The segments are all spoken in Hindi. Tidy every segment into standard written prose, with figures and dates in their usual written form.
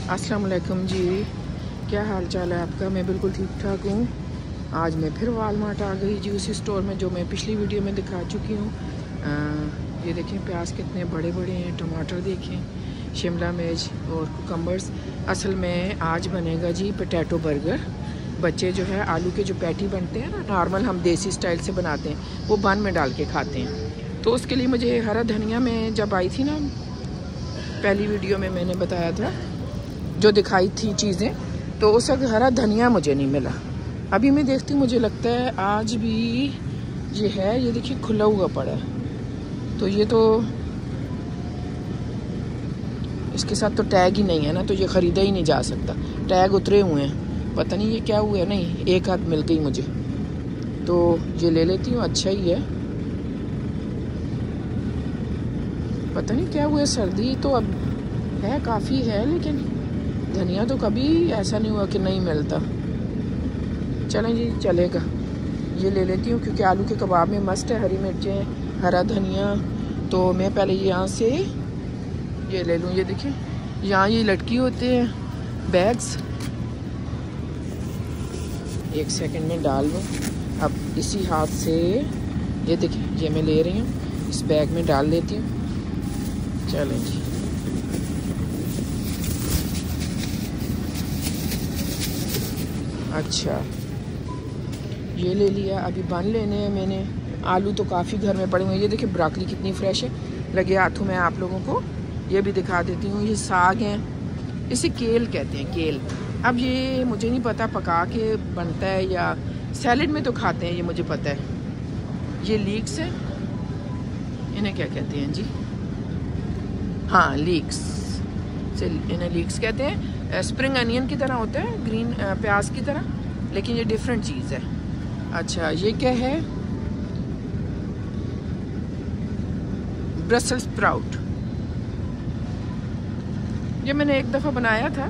अस्सलाम वालेकुम जी, क्या हाल चाल है आपका। मैं बिल्कुल ठीक ठाक हूँ। आज मैं फिर वालमार्ट आ गई जी, उसी स्टोर में जो मैं पिछली वीडियो में दिखा चुकी हूँ। ये देखें प्याज कितने बड़े बड़े हैं, टमाटर देखें, शिमला मिर्च और कुकम्बर्स। असल में आज बनेगा जी पोटैटो बर्गर। बच्चे जो है आलू के जो पैटी बनते हैं ना, नॉर्मल हम देसी स्टाइल से बनाते हैं, वो बन में डाल के खाते हैं। तो उसके लिए मुझे हरा धनिया में जब आई थी ना, पहली वीडियो में मैंने बताया था जो दिखाई थी चीज़ें, तो उस वक्त हरा धनिया मुझे नहीं मिला। अभी मैं देखती हूँ, मुझे लगता है आज भी ये है, ये देखिए खुला हुआ पड़ा है। तो ये तो इसके साथ तो टैग ही नहीं है ना, तो ये ख़रीदा ही नहीं जा सकता। टैग उतरे हुए हैं, पता नहीं ये क्या हुआ है। नहीं, एक हाथ मिल गई मुझे, तो ये ले लेती हूँ, अच्छा ही है। पता नहीं क्या हुआ है, सर्दी तो अब है, काफ़ी है, लेकिन धनिया तो कभी ऐसा नहीं हुआ कि नहीं मिलता। चलें जी, चलेगा, ये ले लेती हूँ क्योंकि आलू के कबाब में मस्त है हरी मिर्चें, हरा धनिया। तो मैं पहले यहाँ से ये ले लूँ। ये देखिए यहाँ ये लटकी होते हैं बैग्स, एक सेकंड में डाल लूँ। अब इसी हाथ से ये देखिए, ये मैं ले रही हूँ, इस बैग में डाल देती हूँ। चलें जी, अच्छा ये ले लिया। अभी बन लेने हैं मैंने। आलू तो काफ़ी घर में पड़े हुए हैं। ये देखिए ब्रोकली कितनी फ्रेश है, लगे हाथों में। आप लोगों को ये भी दिखा देती हूँ। ये साग हैं, इसे केल कहते हैं, केल। अब ये मुझे नहीं पता पका के बनता है या सैलेड में तो खाते हैं, ये मुझे पता है। ये लीक्स है, इन्हें क्या कहते हैं जी? हाँ, लीक्स से इन्हें लीक्स कहते हैं। स्प्रिंग अनियन की तरह होता है, ग्रीन प्याज की तरह, लेकिन ये डिफरेंट चीज़ है। अच्छा ये क्या है? Brussels sprout. ये मैंने एक दफ़ा बनाया था,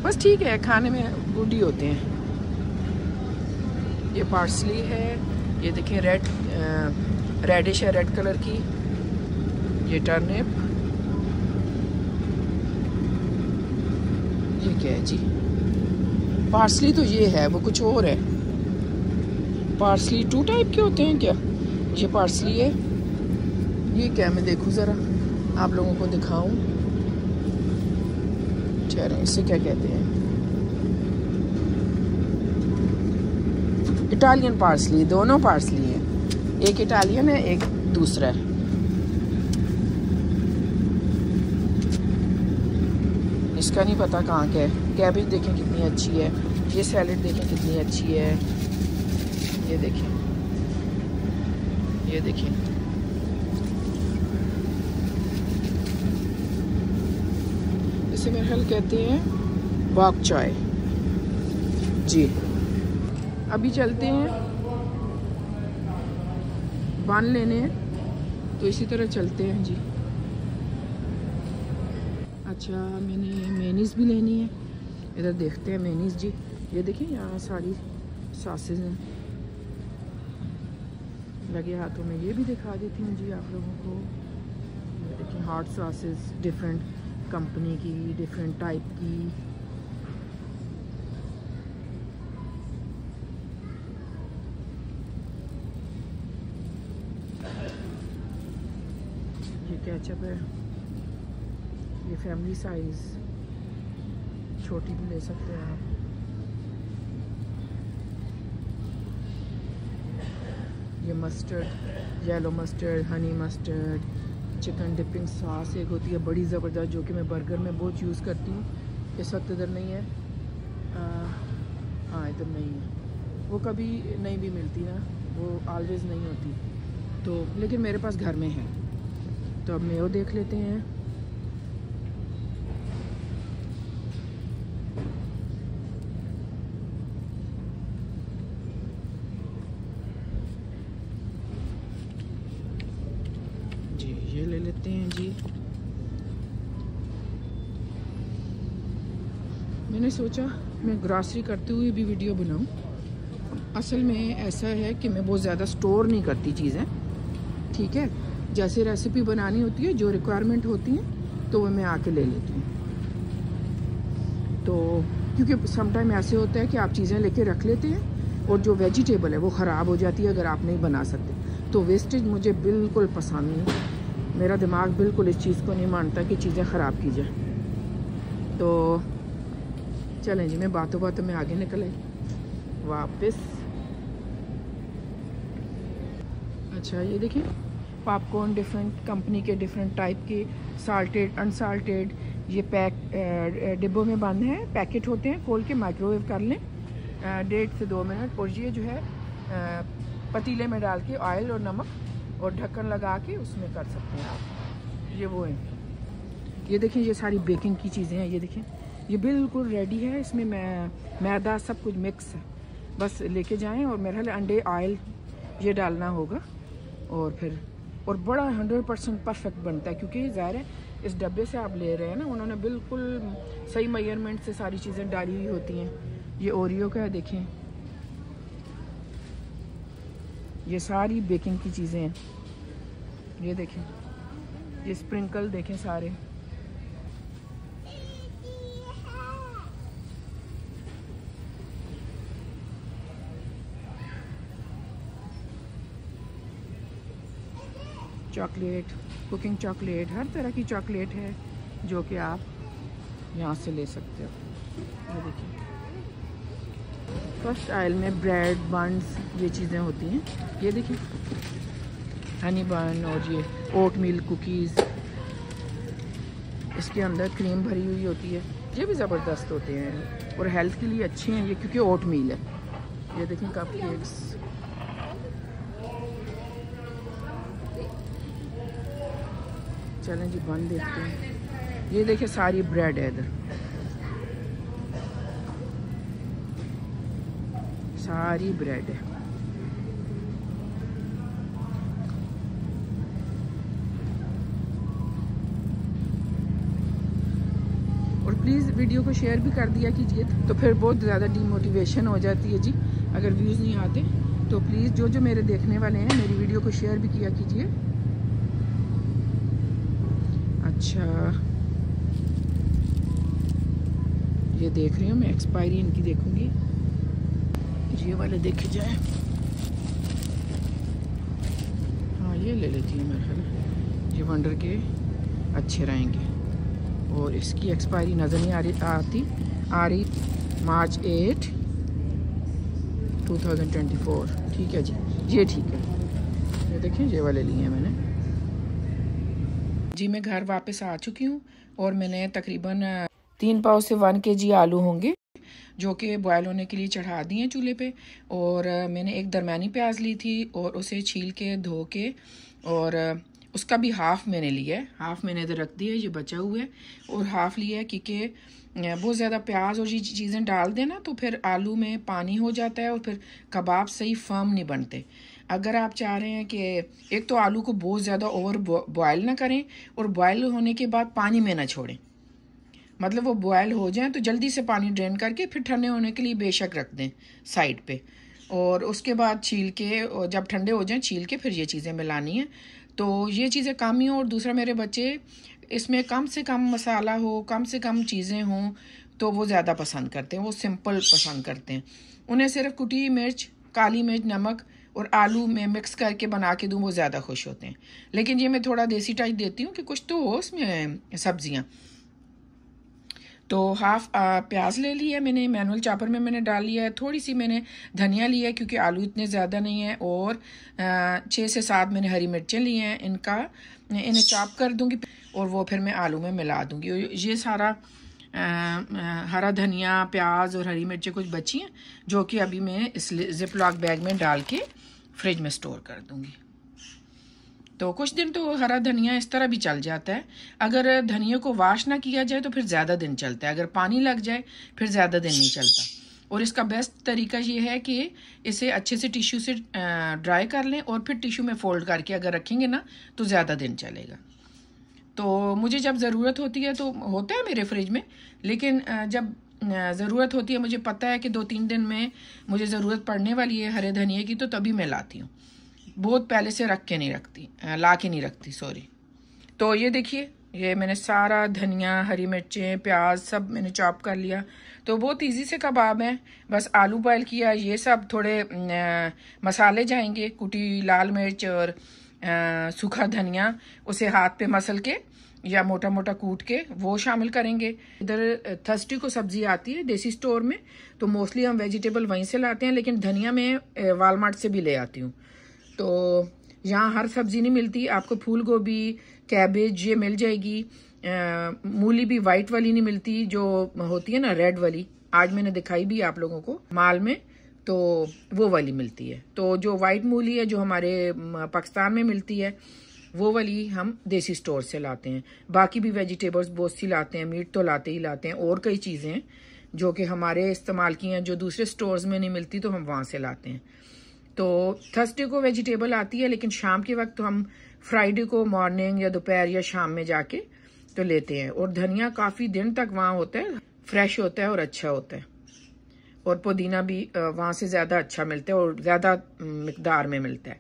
बस ठीक है, खाने में गुड ही होते हैं। ये पार्सली है, ये देखें रेडिश है, रेड कलर की। ये टर्निप, ये क्या है जी? पार्सली तो ये है, वो कुछ और है। पार्सली 2 टाइप के होते हैं क्या? ये पार्सली है, ये क्या? मैं देखूँ ज़रा, आप लोगों को दिखाऊं। ठहरें, इससे क्या कहते हैं? इटालियन पार्सली, दोनों पार्सली हैं, एक इटालियन है, एक दूसरा है। इसका नहीं पता कहाँ का है। कैबेज देखें कितनी अच्छी है, ये सैलेड देखें कितनी अच्छी है। ये देखें, ये देखें, इसे मेरे ख्याल कहते हैं बॉक चाय जी। अभी चलते हैं, बन लेने हैं, तो इसी तरह चलते हैं जी। अच्छा मैंने मेनीज़ भी लेनी है, इधर देखते हैं मेनीज़ जी। ये देखिए यहाँ सारी सॉसेज हैं लगे हाथों में। ये भी दिखा देती हूँ जी आप लोगों को। ये देखिए हॉट सॉसेज, डिफरेंट कंपनी की, डिफरेंट टाइप की। ये केचप है, ये फैमिली साइज, छोटी भी ले सकते हैं आप। ये mustard, yellow mustard, honey mustard, chicken dipping sauce एक होती है बड़ी ज़बरदस्त, जो कि मैं बर्गर में बहुत यूज़ करती हूँ। इस वक्त इधर नहीं है, हाँ इधर नहीं है, वो कभी नहीं भी मिलती ना, वो ऑलवेज़ नहीं होती, तो लेकिन मेरे पास घर में है। तो अब मेयो देख लेते हैं। ये ले लेते हैं जी। मैंने सोचा मैं ग्रॉसरी करते हुए भी वीडियो बनाऊं। असल में ऐसा है कि मैं बहुत ज़्यादा स्टोर नहीं करती चीज़ें, ठीक है। जैसे रेसिपी बनानी होती है, जो रिक्वायरमेंट होती है, तो वो मैं आके ले लेती हूँ। तो क्योंकि समटाइम ऐसे होता है कि आप चीज़ें लेके रख लेते हैं और जो वेजिटेबल है वो ख़राब हो जाती है अगर आप नहीं बना सकते। तो वेस्टेज मुझे बिल्कुल पसंद नहीं, मेरा दिमाग बिल्कुल इस चीज़ को नहीं मानता कि चीज़ें ख़राब की जाए। तो चलें जी, मैं बातों बातों में आगे निकल आई वापस। अच्छा ये देखिए पॉपकॉर्न डिफरेंट कंपनी के, डिफरेंट टाइप के, साल्टेड अनसाल्टेड, ये पैक डिब्बों में बंद हैं, पैकेट होते हैं, खोल के माइक्रोवेव कर लें 1.5 से 2 मिनट। और ये जो है पतीले में डाल के ऑयल और नमक और ढक्कन लगा के उसमें कर सकते हैं आप। ये वो है, ये देखिए ये सारी बेकिंग की चीज़ें हैं, ये देखिए ये बिल्कुल रेडी है। इसमें मैदा सब कुछ मिक्स है, बस लेके जाएं और मेरे ख्याल अंडे ऑयल ये डालना होगा और फिर और बड़ा 100% परफेक्ट बनता है क्योंकि ज़ाहिर है इस डब्बे से आप ले रहे हैं ना, उन्होंने बिल्कुल सही मेजरमेंट से सारी चीज़ें डाली हुई होती हैं। ये ओरियो का है, देखें ये सारी बेकिंग की चीज़ें हैं, ये देखें ये स्प्रिंकल देखें सारे। चॉकलेट, कुकिंग चॉकलेट, हर तरह की चॉकलेट है जो कि आप यहाँ से ले सकते हो। ये देखिए फर्स्ट आयल में ब्रेड बन्स ये चीज़ें होती हैं, ये देखिए हनी बन और ये ओट मिल कुकीज़, इसके अंदर क्रीम भरी हुई होती है, ये भी ज़बरदस्त होते हैं और हेल्थ के लिए अच्छे हैं ये क्योंकि ओट मिल है। ये देखें कप केक्स, चलें जी बन देखते हैं। ये देखिए सारी ब्रेड है इधर, सारी ब्रेड है। और प्लीज़ वीडियो को शेयर भी कर दिया कीजिए, तो फिर बहुत ज़्यादा डीमोटिवेशन हो जाती है जी अगर व्यूज़ नहीं आते। तो प्लीज़ जो जो मेरे देखने वाले हैं मेरी वीडियो को शेयर भी किया कीजिए। अच्छा ये देख रही हूँ मैं, एक्सपायरी इनकी देखूंगी, ये वाले देखे जाए। हाँ ये ले लेती हूँ मेरे ख्याल, ये वंडर के अच्छे रहेंगे। और इसकी एक्सपायरी नज़र नहीं आ रही मार्च 8 2024। ठीक है जी, ये ठीक है। ये देखिए ये वाले लिए हैं मैंने जी। मैं घर वापस आ चुकी हूँ और मैंने तकरीबन 3 पाव से 1 kg आलू होंगे जो कि बॉयल होने के लिए चढ़ा दिए चूल्हे पे। और मैंने एक दरमियानी प्याज ली थी और उसे छील के धो के और उसका भी हाफ़ मैंने लिया है, हाफ़ मैंने इधर रख दिया है, ये बचा हुआ है। और हाफ़ लिया है क्योंकि बहुत ज़्यादा प्याज और ये चीज़ें डाल देना तो फिर आलू में पानी हो जाता है और फिर कबाब सही फर्म नहीं बनते। अगर आप चाह रहे हैं कि एक तो आलू को बहुत ज़्यादा ओवर बॉयल ना करें और बॉयल होने के बाद पानी में ना छोड़ें, मतलब वो बॉयल हो जाए तो जल्दी से पानी ड्रेन करके फिर ठंडे होने के लिए बेशक रख दें साइड पे। और उसके बाद छील के, और जब ठंडे हो जाएं छील के फिर ये चीज़ें मिलानी हैं। तो ये चीज़ें कम ही हों। और दूसरा मेरे बच्चे इसमें कम से कम मसाला हो, कम से कम चीज़ें हों तो वो ज़्यादा पसंद करते हैं, वो सिंपल पसंद करते हैं। उन्हें सिर्फ कुटी मिर्च, काली मिर्च, नमक और आलू में मिक्स करके बना के दूँ वो ज़्यादा खुश होते हैं। लेकिन ये मैं थोड़ा देसी टाइप देती हूँ कि कुछ तो हो उसमें सब्जियाँ। तो हाफ़ प्याज ले लिया मैंने, मैनुअल चॉपर में मैंने डाल लिया है। थोड़ी सी मैंने धनिया लिया है क्योंकि आलू इतने ज़्यादा नहीं है। और 6 से 7 मैंने हरी मिर्चें ली हैं, इन्हें चॉप कर दूंगी और वो फिर मैं आलू में मिला दूंगी। ये सारा हरा धनिया, प्याज और हरी मिर्चें कुछ बची हैं जो कि अभी मैं इस जिप लॉक बैग में डाल के फ्रिज में स्टोर कर दूंगी। तो कुछ दिन तो हरा धनिया इस तरह भी चल जाता है, अगर धनिया को वॉश ना किया जाए तो फिर ज़्यादा दिन चलता है, अगर पानी लग जाए फिर ज़्यादा दिन नहीं चलता। और इसका बेस्ट तरीका ये है कि इसे अच्छे से टिश्यू से ड्राई कर लें और फिर टिश्यू में फोल्ड करके अगर रखेंगे ना तो ज़्यादा दिन चलेगा। तो मुझे जब ज़रूरत होती है तो होता है मेरे फ्रिज में, लेकिन जब ज़रूरत होती है, मुझे पता है कि 2-3 दिन में मुझे ज़रूरत पड़ने वाली है हरे धनिया की, तो तभी मैं लाती हूँ। बहुत पहले से ला के नहीं रखती, सॉरी। तो ये देखिए ये मैंने सारा धनिया, हरी मिर्चें, प्याज सब मैंने चॉप कर लिया। तो बहुत इजी से कबाब है, बस आलू बॉयल किया, ये सब थोड़े मसाले जाएंगे, कुटी लाल मिर्च और सूखा धनिया, उसे हाथ पे मसल के या मोटा मोटा कूट के वो शामिल करेंगे। इधर थर्स्टी को सब्जी आती है देसी स्टोर में, तो मोस्टली हम वेजिटेबल वहीं से लाते हैं, लेकिन धनिया मैं वालमार्ट से भी ले आती हूँ। तो यहाँ हर सब्जी नहीं मिलती आपको, फूल गोभी, कैबेज ये मिल जाएगी। मूली भी वाइट वाली नहीं मिलती, जो होती है ना रेड वाली, आज मैंने दिखाई भी आप लोगों को माल में, तो वो वाली मिलती है। तो जो वाइट मूली है जो हमारे पाकिस्तान में मिलती है, वो वाली हम देसी स्टोर से लाते हैं। बाकी भी वेजिटेबल्स बहुत सी लाते हैं, मीट तो लाते ही लाते हैं, और कई चीज़ें हैं जो कि हमारे इस्तेमाल की हैं जो दूसरे स्टोर्स में नहीं मिलती, तो हम वहाँ से लाते हैं। तो थर्सडे को वेजिटेबल आती है, लेकिन शाम के वक्त तो हम फ्राइडे को मॉर्निंग या दोपहर या शाम में जाके तो लेते हैं। और धनिया काफ़ी दिन तक वहाँ होता है, फ्रेश होता है और अच्छा होता है। और पुदीना भी वहाँ से ज़्यादा अच्छा मिलता है और ज़्यादा मिकदार में मिलता है,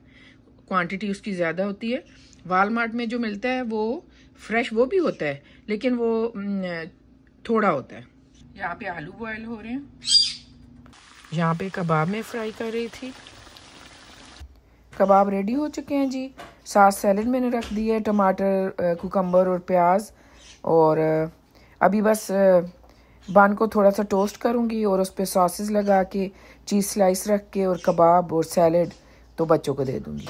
क्वांटिटी उसकी ज़्यादा होती है। वालमार्ट में जो मिलता है वो फ्रेश वो भी होता है, लेकिन वो थोड़ा होता है। यहाँ पे आलू बॉयल हो रहे हैं, यहाँ पे कबाब में फ्राई कर रही थी। कबाब रेडी हो चुके हैं जी। साथ सैलेड मैंने रख दिया है, टमाटर, कुकम्बर और प्याज। और अभी बस बन को थोड़ा सा टोस्ट करूँगी और उस पर सॉसेस लगा के, चीज़ स्लाइस रख के और कबाब और सैलेड तो बच्चों को दे दूँगी।